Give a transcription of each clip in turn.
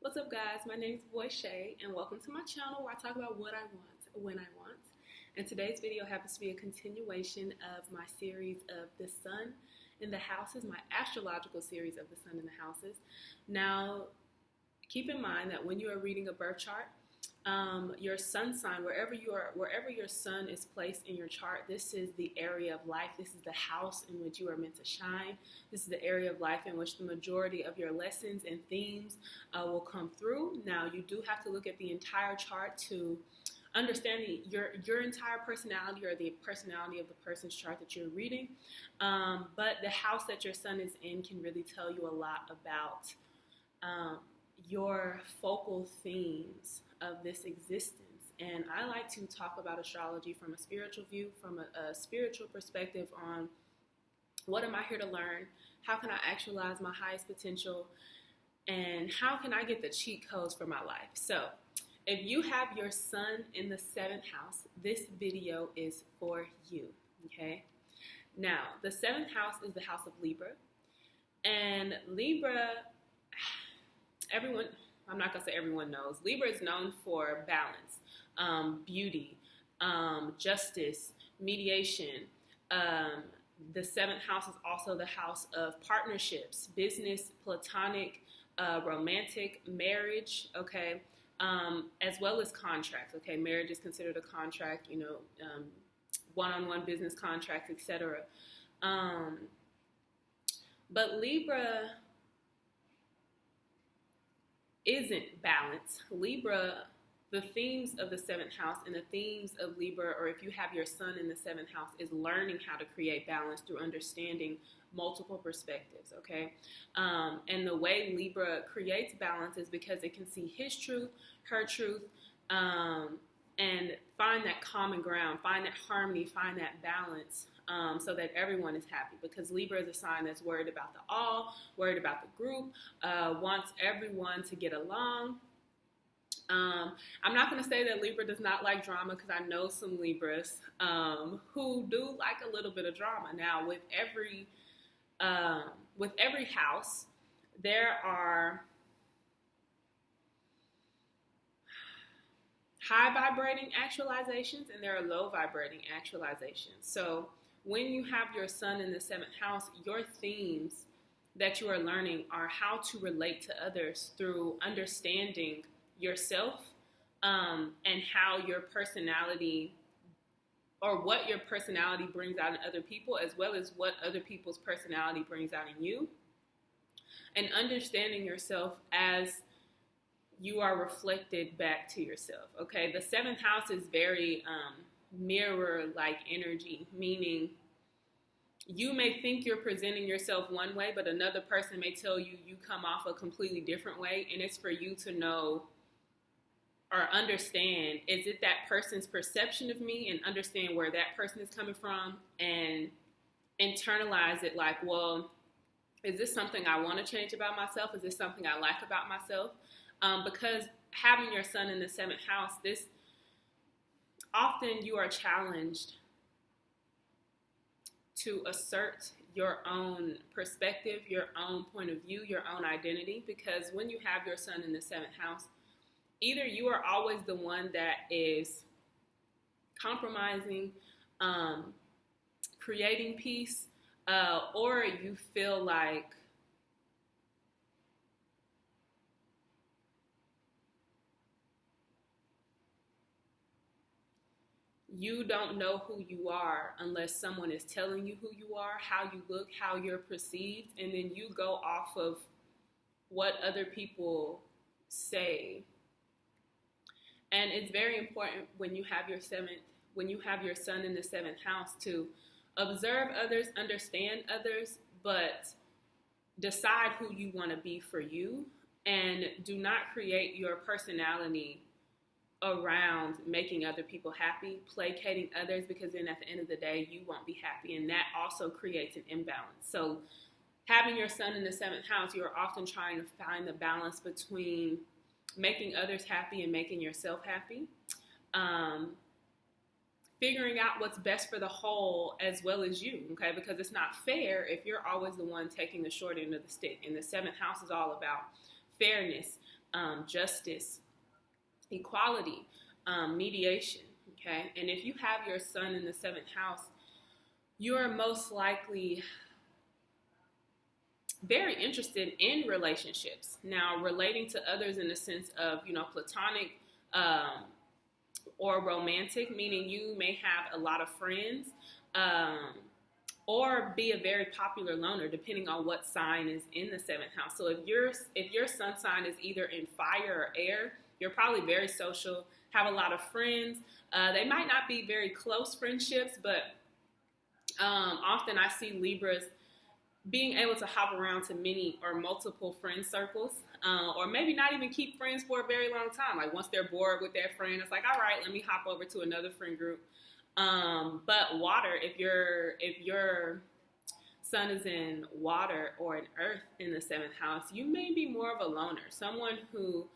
What's up, guys? My name is Boy Shay, and welcome to my channel where I talk about what I want, when I want. And today's video happens to be a continuation of my series of the sun in the houses, my astrological series of the sun in the houses. Now, keep in mind that when you are reading a birth chart, your sun sign, wherever your sun is placed in your chart, this is the area of life. This is the house in which you are meant to shine. This is the area of life in which the majority of your lessons and themes will come through. Now, you do have to look at the entire chart to understand your entire personality or the personality of the person's chart that you're reading. But the house that your sun is in can really tell you a lot about your focal themes of this existence. And I like to talk about astrology from a spiritual view, from a spiritual perspective on what am I here to learn, how can I actualize my highest potential, and how can I get the cheat codes for my life. So if you have your sun in the 7th house, this video is for you, okay? Now, the 7th house is the house of Libra. And Libra, I'm not going to say everyone knows, Libra is known for balance, beauty, justice, mediation. The 7th house is also the house of partnerships, business, platonic, romantic, marriage, okay, as well as contracts, okay. Marriage is considered a contract, one-on-one business contracts, etc. But Libra isn't balance. Libra, the themes of the 7th house and the themes of Libra, or if you have your sun in the 7th house, is learning how to create balance through understanding multiple perspectives, okay? And the way Libra creates balance is because it can see his truth, her truth, and find that common ground, find that harmony, find that balance, so that everyone is happy, because Libra is a sign that's worried about the all, worried about the group, wants everyone to get along. I'm not going to say that Libra does not like drama, because I know some Libras who do like a little bit of drama. Now, with every house, there are high vibrating actualizations and there are low vibrating actualizations. So when you have your sun in the 7th house, your themes that you are learning are how to relate to others through understanding yourself, and how your personality, or what your personality brings out in other people, as well as what other people's personality brings out in you, and understanding yourself as you are reflected back to yourself, okay? The 7th house is very mirror-like energy, meaning you may think you're presenting yourself one way, but another person may tell you you come off a completely different way, and it's for you to know or understand, is it that person's perception of me, and understand where that person is coming from and internalize it like, well, is this something I want to change about myself? Is this something I like about myself? Because having your sun in the 7th house, often you are challenged to assert your own perspective, your own point of view, your own identity, because when you have your sun in the 7th house, either you are always the one that is compromising, creating peace, or you feel like you don't know who you are unless someone is telling you who you are, how you look, how you're perceived, and then you go off of what other people say. And it's very important when you have your sun in the 7th house to observe others, understand others, but decide who you want to be for you, and do not create your personality around making other people happy, placating others, because then at the end of the day, you won't be happy, and that also creates an imbalance. So having your sun in the 7th house, you're often trying to find the balance between making others happy and making yourself happy, figuring out what's best for the whole as well as you, okay? Because it's not fair if you're always the one taking the short end of the stick. And the 7th house is all about fairness, justice, equality, mediation. Okay, and if you have your sun in the seventh house, you are most likely very interested in relationships. Now, relating to others in the sense of, platonic or romantic, meaning you may have a lot of friends, or be a very popular loner, depending on what sign is in the seventh house. So if your sun sign is either in fire or air, you're probably very social, have a lot of friends. They might not be very close friendships, but often I see Libras being able to hop around to many or multiple friend circles, or maybe not even keep friends for a very long time. Like once they're bored with their friend, it's like, all right, let me hop over to another friend group. But water, if your sun is in water or in earth in the seventh house, you may be more of a loner, someone who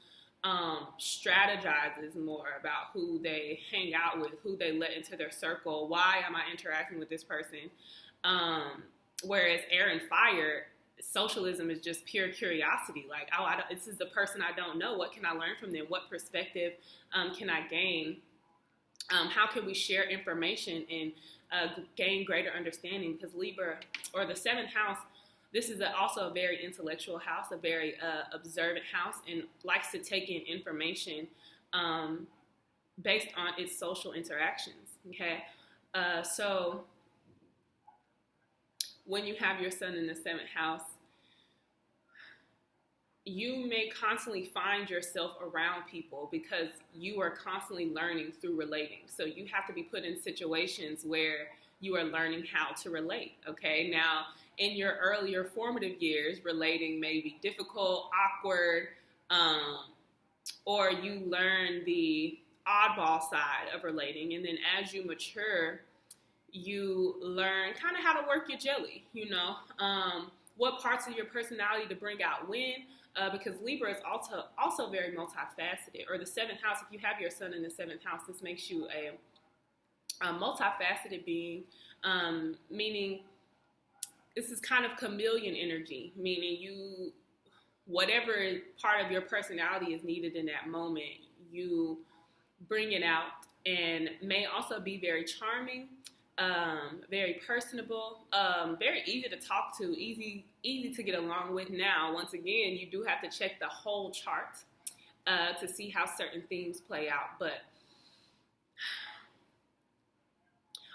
strategizes more about who they hang out with, who they let into their circle. Why am I interacting with this person? Whereas air and fire, socialism is just pure curiosity. Like, this is the person I don't know. What can I learn from them? What perspective can I gain? How can we share information and gain greater understanding? Because Libra, or the seventh house, this is also a very intellectual house, a very observant house, and likes to take in information based on its social interactions. Okay, so when you have your sun in the seventh house, you may constantly find yourself around people because you are constantly learning through relating. So you have to be put in situations where you are learning how to relate. Okay, now in your earlier formative years, relating may be difficult, awkward, or you learn the oddball side of relating. And then as you mature, you learn kind of how to work your jelly, what parts of your personality to bring out when, because Libra is also very multifaceted. Or the seventh house, if you have your sun in the seventh house, this makes you a multifaceted being, meaning this is kind of chameleon energy, meaning whatever part of your personality is needed in that moment, you bring it out, and may also be very charming, very personable, very easy to talk to, easy to get along with. Now, once again, you do have to check the whole chart to see how certain themes play out. But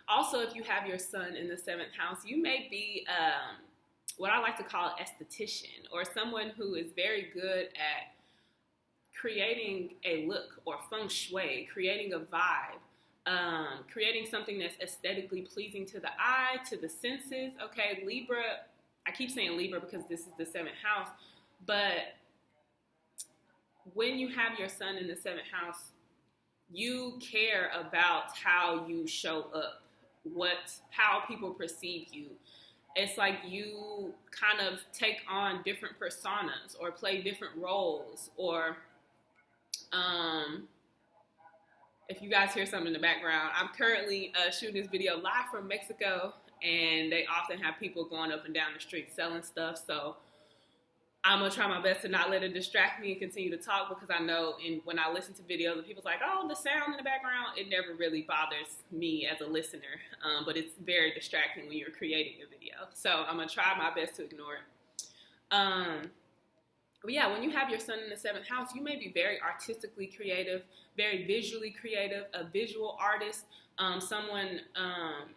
also, if you have your sun in the seventh house, you may be what I like to call an esthetician, or someone who is very good at creating a look or feng shui, creating a vibe, creating something that's aesthetically pleasing to the eye, to the senses. Okay, Libra, I keep saying Libra because this is the seventh house, but when you have your sun in the seventh house, you care about how you show up, how people perceive you. It's like you kind of take on different personas or play different roles, or if you guys hear something in the background, I'm currently shooting this video live from Mexico, and they often have people going up and down the street selling stuff. So I'm going to try my best to not let it distract me and continue to talk, because I know when I listen to videos and people's like, oh, the sound in the background, it never really bothers me as a listener, but it's very distracting when you're creating a video. So I'm going to try my best to ignore it. But yeah, when you have your sun in the seventh house, you may be very artistically creative, very visually creative, a visual artist. Someone,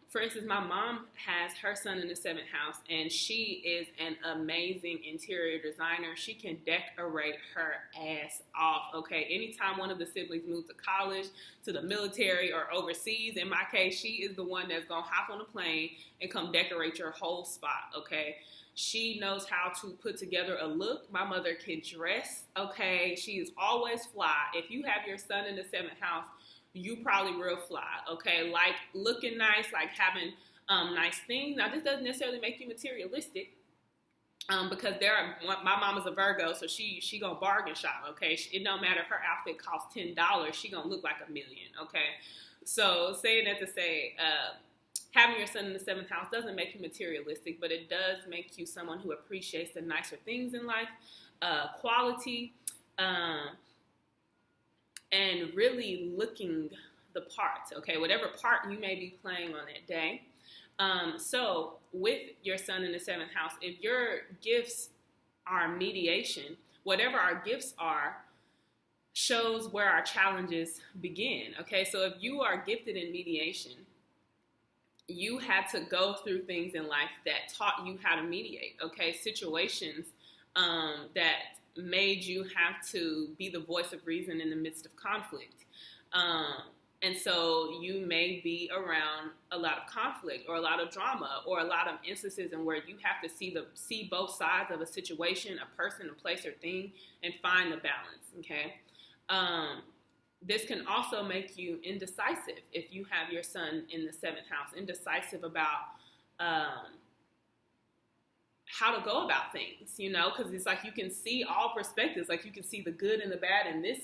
for instance, my mom has her sun in the seventh house, and she is an amazing interior designer. She can decorate her ass off, okay? Anytime one of the siblings moves to college, to the military, or overseas, in my case, she is the one that's gonna hop on a plane and come decorate your whole spot, okay? She knows how to put together a look. My mother can dress, okay? She is always fly. If you have your sun in the seventh house, you probably real fly, okay? Like looking nice, like having nice things. Now, this doesn't necessarily make you materialistic, because my mama's a Virgo, so she gonna bargain shop, okay? It don't matter if her outfit costs $10, she gonna look like $1 million, okay? So saying that to say, having your sun in the seventh house doesn't make you materialistic, but it does make you someone who appreciates the nicer things in life, quality, and really looking the part, okay, whatever part you may be playing on that day. So with your sun in the seventh house, if your gifts are mediation, whatever our gifts are, shows where our challenges begin. Okay, so if you are gifted in mediation, you had to go through things in life that taught you how to mediate. Okay, situations that made you have to be the voice of reason in the midst of conflict. And so you may be around a lot of conflict or a lot of drama or a lot of instances in where you have to see both sides of a situation, a person, a place, or thing, and find the balance. Okay. This can also make you indecisive if you have your sun in the seventh house, indecisive about how to go about things, you know, because it's like you can see all perspectives. Like you can see the good and the bad in this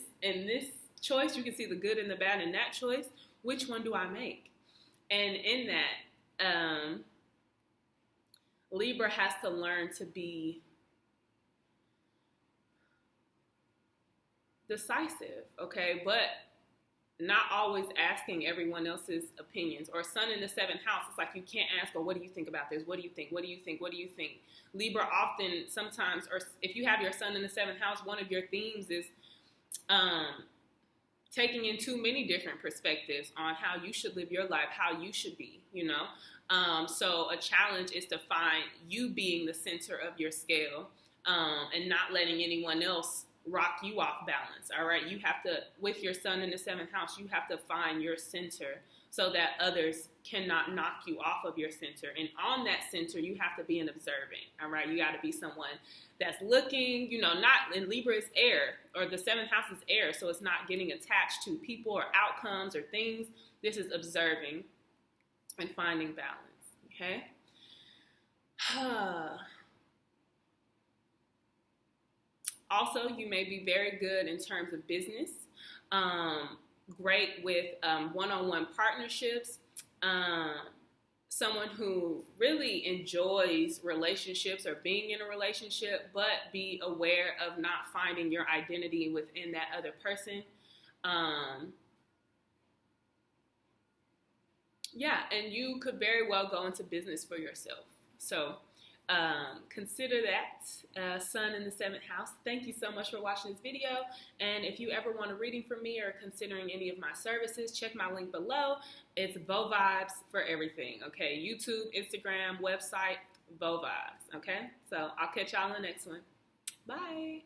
choice. You can see the good and the bad in that choice. Which one do I make? And in that, Libra has to learn to be decisive, okay? But not always asking everyone else's opinions. Or sun in the seventh house, it's like you can't ask, well, what do you think about this? What do you think? What do you think? What do you think? Libra often, sometimes, or if you have your sun in the seventh house, one of your themes is taking in too many different perspectives on how you should live your life, how you should be, you know? So a challenge is to find you being the center of your scale and not letting anyone else rock you off balance. All right. You have to, with your sun in the seventh house, you have to find your center so that others cannot knock you off of your center. And on that center, you have to be an observant. All right. You got to be someone that's looking, you know, not in Libra is air, or the seventh house is air. So it's not getting attached to people or outcomes or things. This is observing and finding balance. Okay. Also, you may be very good in terms of business, great with one-on-one partnerships, someone who really enjoys relationships or being in a relationship, but be aware of not finding your identity within that other person. Yeah, and you could very well go into business for yourself. So consider that sun in the seventh house. Thank you so much for watching this video. And if you ever want a reading from me or considering any of my services, check my link below. It's Vo Vibes for everything. Okay, YouTube, Instagram, website, Vo Vibes. Okay, so I'll catch y'all in the next one. Bye.